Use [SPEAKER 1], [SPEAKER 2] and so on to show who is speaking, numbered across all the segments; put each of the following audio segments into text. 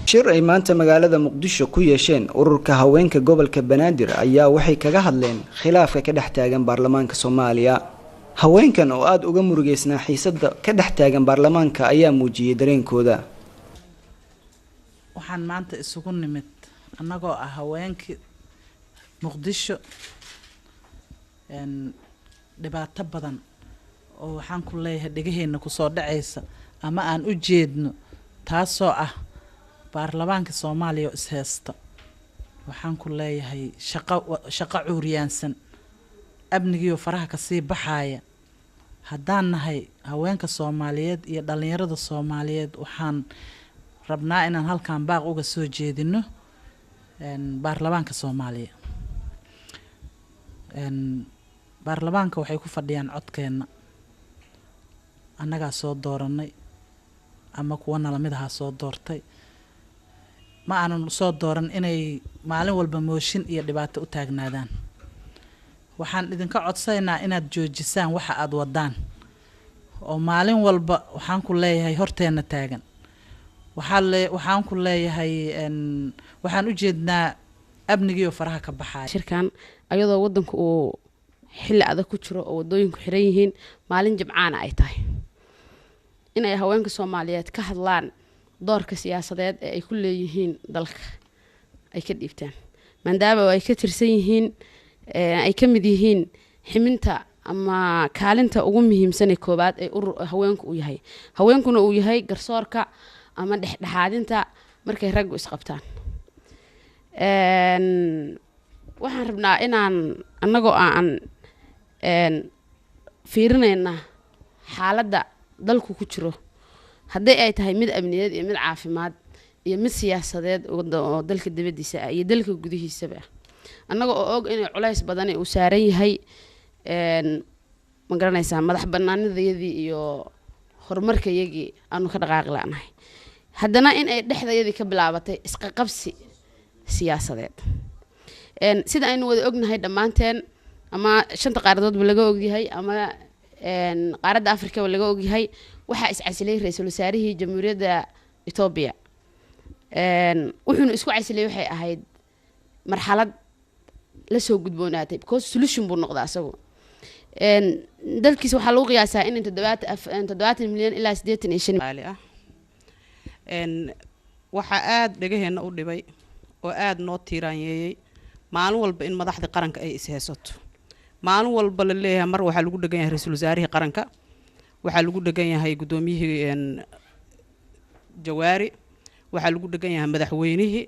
[SPEAKER 1] shir ay maanta magaalada Muqdisho ku yeesheen ururka haweenka gobolka Banaadir ayaa waxay kaga hadleen khilaafka ka dhex taagan baarlamaanka Soomaaliya. haweenkan oo aad uga murugeysnaa xiisadda ka dhex taagan baarlamaanka ayaa muujiyay dareenkooda.
[SPEAKER 2] waxaan maanta isugu nimid annagoo ah haweenkii Muqdisho dhibaato badan oo waxaan ku leeyahay dhigaheena ku soo dhacaysa ama aan u jeedno taasoo ah baarlamaanka Soomaaliya is haysta. waxaan ku leeyahay shaqo cuuriyaansan abnigiyo faraha ka sii baxaya. haddaan nahay haweenka Soomaaliyeed iyo dhalinyarada Soomaaliyeed waxaan rabnaa inaan halkaan baaq uga soo jeedino baarlamaanka Soomaaliya. baarlamaanka waxay ku fadhiyaan codkeena annaga soo dooranay ama kuwa nalamadaha soo doortay ma aanan soo dooran inay maalin walba mooshin iyo dhibaato u taagnaadaan. waxaan idinka codsanaynaa inaad joojisaan waxa aad wadaan oo maalin walba waxaan ku leeyahay horteena taagan. waxaan ku leeyahay waxaan u jeednaa abnigiyo faraha ka baxay
[SPEAKER 3] shirkan ayadoo wadanku uu xilli adag ku jiro oo wadooyinku xiran yihiin maalin jimcaana ay tahay inay haweenka Soomaaliyeed ka hadlaan doorka siyaasadeed ee ay ku leeyihiin dalka ay ka dhiibtaan maadaama ay ka tirsan yihiin ay ka mid yihiin ximinta ama kaalinta ugu muhiimsan ee koobaad ee haweenku u yahay. haweenkuna uu yahay garsoorka ama dhexdhexaadinta markay rag is qabtaan. waxaan rabnaa inaan annagoo aan fiirinayna xaaladda dalku ku jiro haddii ay tahay mid amniyeed iyo mid caafimaad iyo mid siyaasadeed oo dalka dibadiisa iyo dalka gudihiisaba annaga oo og inay culays badan uu saaran yahay ma garanaysaa madax bannaanidayadii iyo horumarkayagii aanu ka dhaqaaqi laanahay haddana in ay dhexdayadii ka bilaabatay isqa qabsi siyaasadeed. sida aynu wada ognahay dhammaanteen ama shanta qaaradoodba laga ogyahay ama qaaradda Afrika laga ogyahay waxa is casilay ra'iisul wasaarihii Jamhuuriyadda Itoobiya. wuxuuna isku casilay waxay ahayd marxalad la soo gudboonaatay because solution buu noqdaa asagu. dalkiisa waxaa lagu qiyaasaa in 70 milyan ilaa 85
[SPEAKER 4] waxa aad dhagaheena u dhibay oo aad noo tiiraanyeeyay maalin walba in madaxda qaranka ay is haysato. maalin walba la leeyahay mar waxa lagu dhagan yahay ra'iisul wasaarihii qaranka waxa lagu dhagan yahay gudoomiyihii Jawaari waxa lagu dhagan yahay madaxweynihii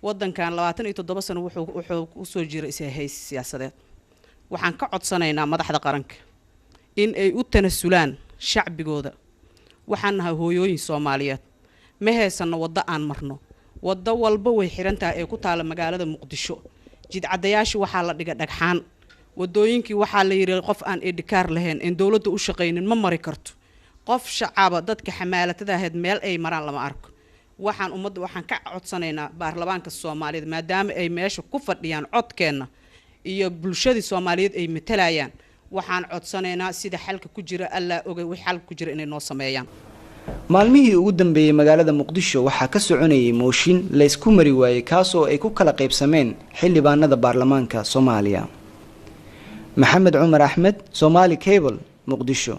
[SPEAKER 4] wadankan 27 sano wuxuu u soo jiray is siyaasadeed. waxaan ka codsanaynaa madaxda qaranka in ay u tanasulaan shacbigooda. waxaan nahay hooyooyin Soomaaliyeed ma heesano wada aan marno wada walba way xirantahay ee ku taala magaalada Muqdisho. jidcadayaashu waxa la dhiga dhagxaan wadooyinkii waxa la yiri qof aan edikaar lahayn in dawladdu u shaqeynin ma mari karto. qof shacaba dadka xamaalatada ahayd meel ay maraan lama arko. waxaan ka codsanaynaa baarlamaanka Soomaaliyeed maadaama ay meesha ku fadhiyaan codkeena iyo bulshada Soomaaliyeed ay matalayaan waxaan codsanaynaa sida xalka ku jira alla ogay wixii xal ku jira inay noo sameeyaan.
[SPEAKER 1] maalmihii ugu dambeeyay magaalada Muqdisho waxaa ka soconayay mooshin la isku mari waayay kaas oo ay ku kala qaybsameen xildhibaanada baarlamaanka Soomaaliya. Maxamed Cumar Axmed, Somali Cable, Muqdisho.